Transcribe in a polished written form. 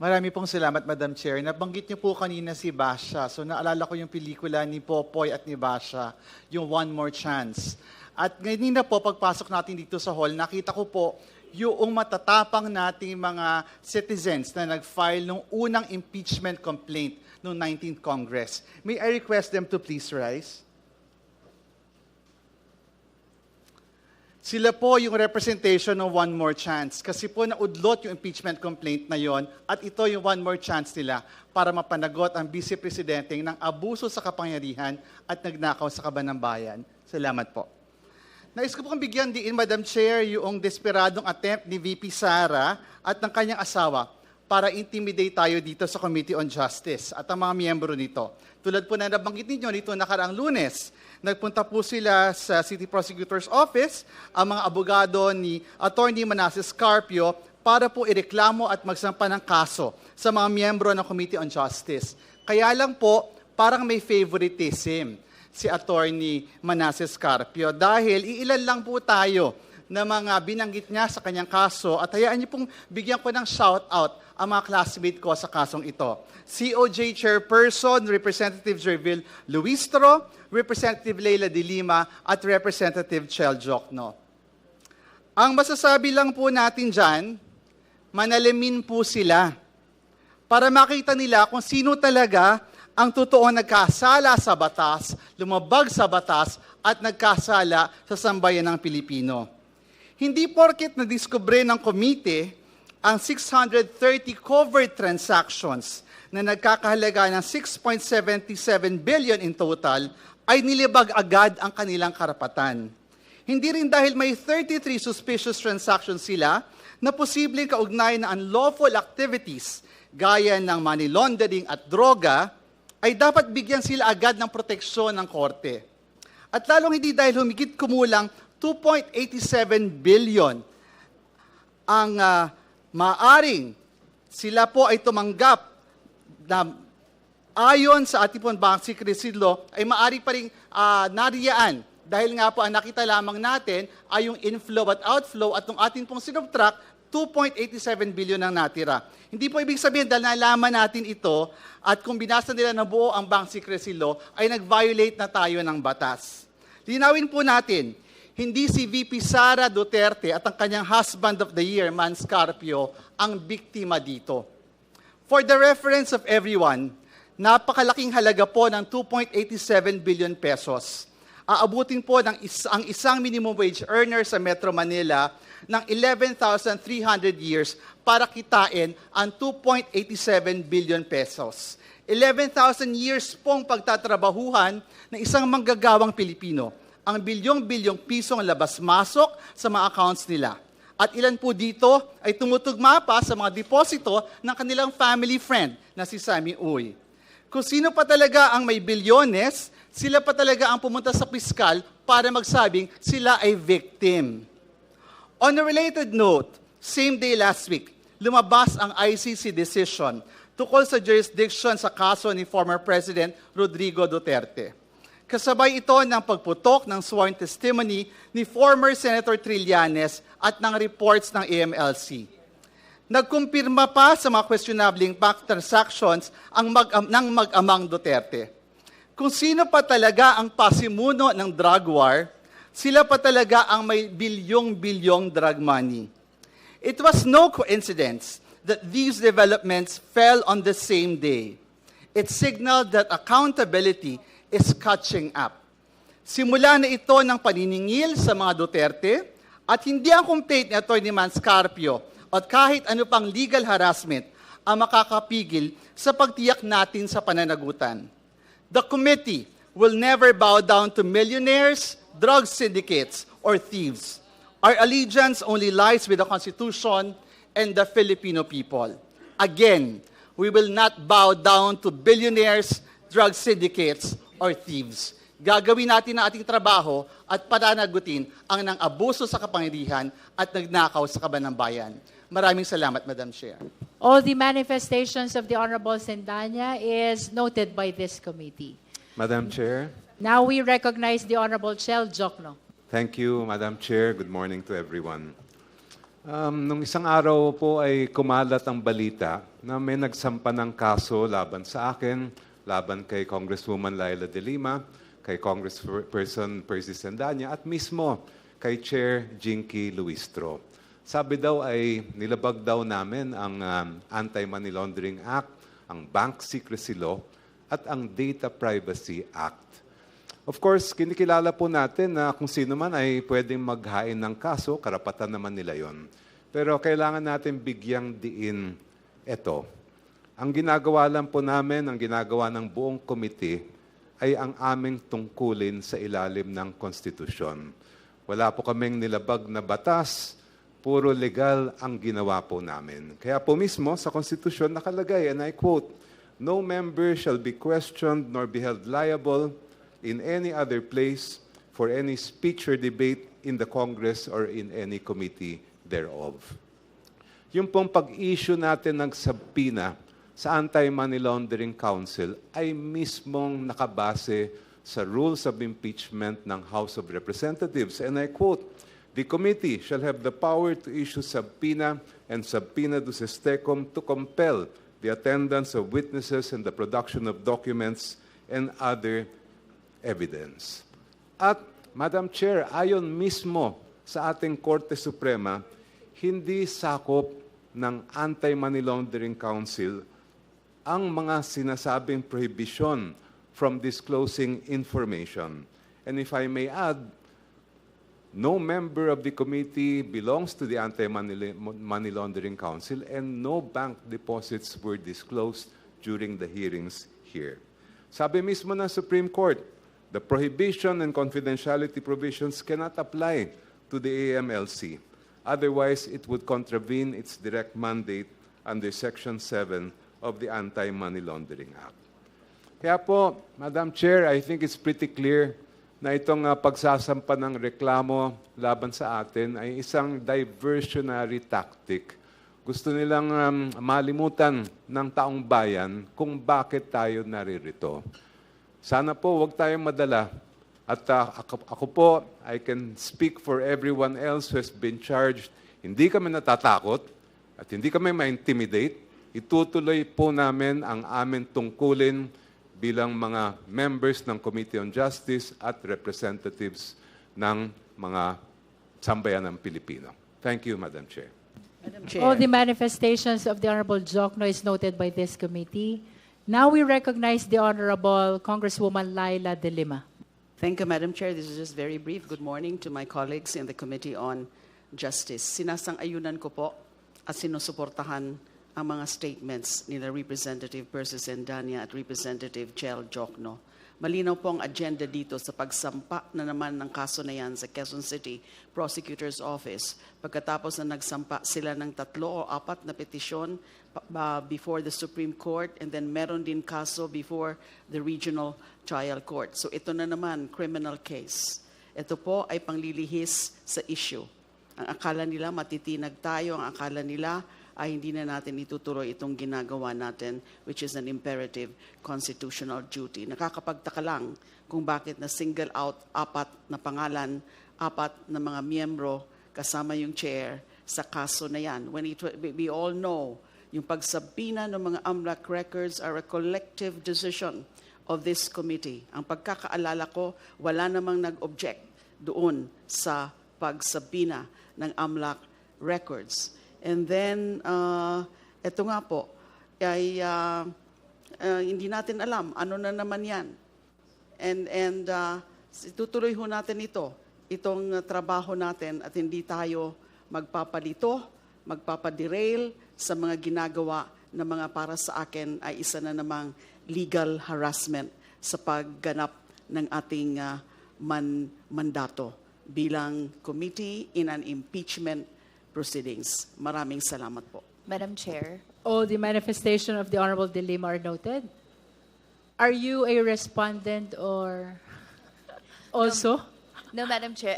Marami pong salamat, Madam Chair. Nabanggit niyo po kanina si Basha. So naalala ko yung pelikula ni Popoy at ni Basha, yung One More Chance. At ngayon na po, pagpasok natin dito sa hall, nakita ko po yung matatapang nating mga citizens na nag-file nung unang impeachment complaint noong 19th Congress. May I request them to please rise? Sila po yung representation ng One More Chance. Kasi po naudlot yung impeachment complaint na yon at ito yung One More Chance nila para mapanagot ang Vice Presidente ng abuso sa kapangyarihan at nagnakaw sa kaban ng bayan. Salamat po. Nais ko pong bigyan diin, Madam Chair, yung desperadong attempt ni VP Sara at ng kanyang asawa para intimidate tayo dito sa Committee on Justice at ang mga miyembro nito. Tulad po na nabanggit ninyo nito nakaraang Lunes, nagpunta po sila sa City Prosecutor's Office, ang mga abogado ni Attorney Manasseh Carpio para po ireklamo at magsampa ng kaso sa mga miyembro ng Committee on Justice. Kaya lang po, parang may favoritism si Attorney Manasseh Carpio dahil iilan lang po tayo na mga binanggit niya sa kanyang kaso at hayaan niyo pong bigyan ko ng shout-out ang mga classmate ko sa kasong ito. COJ Chairperson, Representative Jervil Luistro, Representative Leila de Lima, at Representative Chel Jokno. Ang masasabi lang po natin dyan, manalimin po sila para makita nila kung sino talaga ang totoong nagkasala sa batas, lumabag sa batas, at nagkasala sa sambayan ng Pilipino. Hindi porket na-discover ng komite ang 630 covered transactions na nagkakahalaga ng 6.77 billion in total, ay nilibag agad ang kanilang karapatan. Hindi rin dahil may 33 suspicious transactions sila na posibleng kaugnay na unlawful activities gaya ng money laundering at droga, ay dapat bigyan sila agad ng proteksyon ng korte. At lalong hindi dahil humigit kumulang 2.87 billion ang maaring sila po ay tumanggap na ayon sa ating pong Bank Secrecy Law ay maaari pa rin nariyaan dahil nga po ang nakita lamang natin ay yung inflow at outflow at nung ating pong sinubtract 2.87 billion ang natira. Hindi po ibig sabihin dahil nalaman natin ito at kung binasa nila na buo ang Bank Secrecy Law ay nag-violate na tayo ng batas. Linawin po natin, hindi si VP Sara Duterte at ang kanyang husband of the year, Mans Carpio, ang biktima dito. For the reference of everyone, napakalaking halaga po ng 2.87 billion pesos. Aabutin po ng ang isang minimum wage earner sa Metro Manila ng 11,300 years para kitain ang 2.87 billion pesos. 11,000 years pong pagtatrabahuhan ng isang manggagawang Pilipino. Ang bilyong-bilyong pisong labas-masok sa mga accounts nila. At ilan po dito ay tumutugma pa sa mga deposito ng kanilang family friend na si Sammy Uy. Kung sino pa talaga ang may bilyones, sila pa talaga ang pumunta sa piskal para magsabing sila ay victim. On a related note, same day last week, lumabas ang ICC decision tukol sa jurisdiction sa kaso ni former President Rodrigo Duterte. Kasabay ito ng pagputok ng sworn testimony ni former Senator Trillanes at ng reports ng AMLC. Nagkumpirma pa sa mga questionabling bank transactions ng mag-amang Duterte. Kung sino pa talaga ang pasimuno ng drug war, sila pa talaga ang may bilyong-bilyong drug money. It was no coincidence that these developments fell on the same day. It signaled that accountability is catching up. Simula na ito ng paniningil sa mga Duterte at hindi ang complaint ni Atty. Mans Carpio at kahit ano pang legal harassment ang makakapigil sa pagtiyak natin sa pananagutan. The committee will never bow down to millionaires, drug syndicates, or thieves. Our allegiance only lies with the Constitution and the Filipino people. Again, we will not bow down to billionaires, drug syndicates, or thieves. Gagawin natin ang ating trabaho at pananagutin ang nang abuso sa kapangyarihan at nagnakaw sa kaban ng bayan. Maraming salamat, Madam Chair. All the manifestations of the Honorable Sendanya is noted by this committee. Madam Chair. Now we recognize the Honorable Chel Jokno. Thank you, Madam Chair. Good morning to everyone. Nung isang araw po ay kumalat ang balita na may nagsampa ng kaso laban sa akin, laban kay Congresswoman Laila De Lima, kay Congressperson Percy Sandanya, at mismo kay Chair Jinky Luistro. Sabi daw ay nilabag daw namin ang Anti-Money Laundering Act, ang Bank Secrecy Law, at ang Data Privacy Act. Of course, kinikilala po natin na kung sino man ay pwedeng maghain ng kaso, karapatan naman nila yon. Pero kailangan natin bigyang diin ito. Ang ginagawa lang po namin, ang ginagawa ng buong committee, ay ang aming tungkulin sa ilalim ng konstitusyon. Wala po kaming nilabag na batas, puro legal ang ginawa po namin. Kaya po mismo sa konstitusyon nakalagay, and I quote, "No member shall be questioned nor be held liable in any other place for any speech or debate in the Congress or in any committee thereof." Yung pong pag-issue natin ng subpoena sa Anti-Money Laundering Council ay mismong nakabase sa rules of impeachment ng House of Representatives. And I quote, "The committee shall have the power to issue subpoena and subpoena duces tecum to compel the attendance of witnesses and the production of documents and other evidence." At, Madam Chair, ayon mismo sa ating Korte Suprema, hindi sakop ng Anti-Money Laundering Council ang mga sinasabing prohibition from disclosing information. And if I may add, no member of the committee belongs to the Anti-Money Laundering Council and no bank deposits were disclosed during the hearings here. Sabi mismo ng Supreme Court, the prohibition and confidentiality provisions cannot apply to the AMLC. Otherwise, it would contravene its direct mandate under Section 7 of the Anti-Money Laundering Act. Kaya po, Madam Chair, I think it's pretty clear na itong pagsasampa ng reklamo laban sa atin ay isang diversionary tactic. Gusto nilang malimutan ng taong bayan kung bakit tayo naririto. Sana po wag tayong madala. At ako po, I can speak for everyone else who has been charged. Hindi kami natatakot at hindi kami ma-intimidate. Itutuloy po namin ang aming tungkulin bilang mga members ng Committee on Justice at representatives ng mga sambayanang Pilipino. Thank you, Madam Chair. Madam Chair. All the manifestations of the Honorable Jokno is noted by this committee. Now we recognize the Honorable Congresswoman Laila De Lima. Thank you, Madam Chair. This is just very brief. Good morning to my colleagues in the Committee on Justice. Sinasang-ayunan ko po at sinusuportahan ang mga statements nila Representative Percy Sandanya at Representative Chel Jokno. Malinaw po ang agenda dito sa pagsampa na naman ng kaso na yan sa Quezon City Prosecutor's Office. Pagkatapos na nagsampa sila ng 3 o 4 na petisyon before the Supreme Court, and then meron din kaso before the Regional Trial Court. So ito na naman, criminal case. Ito po ay panglilihis sa issue. Ang akala nila matitinag tayo, ang akala nila ay hindi na natin itutuloy itong ginagawa natin, which is an imperative constitutional duty. Nakakapagtaka lang kung bakit na single out 4 na pangalan, 4 na mga miyembro kasama yung chair sa kaso na yan. When we all know, yung pagsabina ng mga AMLAC records are a collective decision of this committee. Ang pagkakaalala ko, wala namang nag-object doon sa pagsabina ng AMLAC records. And then, ito nga po, ay hindi natin alam, ano na naman yan. And tutuloy ho natin itong trabaho natin at hindi tayo magpapalito, magpapaderail sa mga ginagawa na mga para sa akin ay isa na namang legal harassment sa pagganap ng ating mandato bilang committee in an impeachment proceedings. Maraming salamat po. Madam Chair. All the manifestation of the Honorable De Lima are noted. Are you a respondent or also? No, Madam Chair.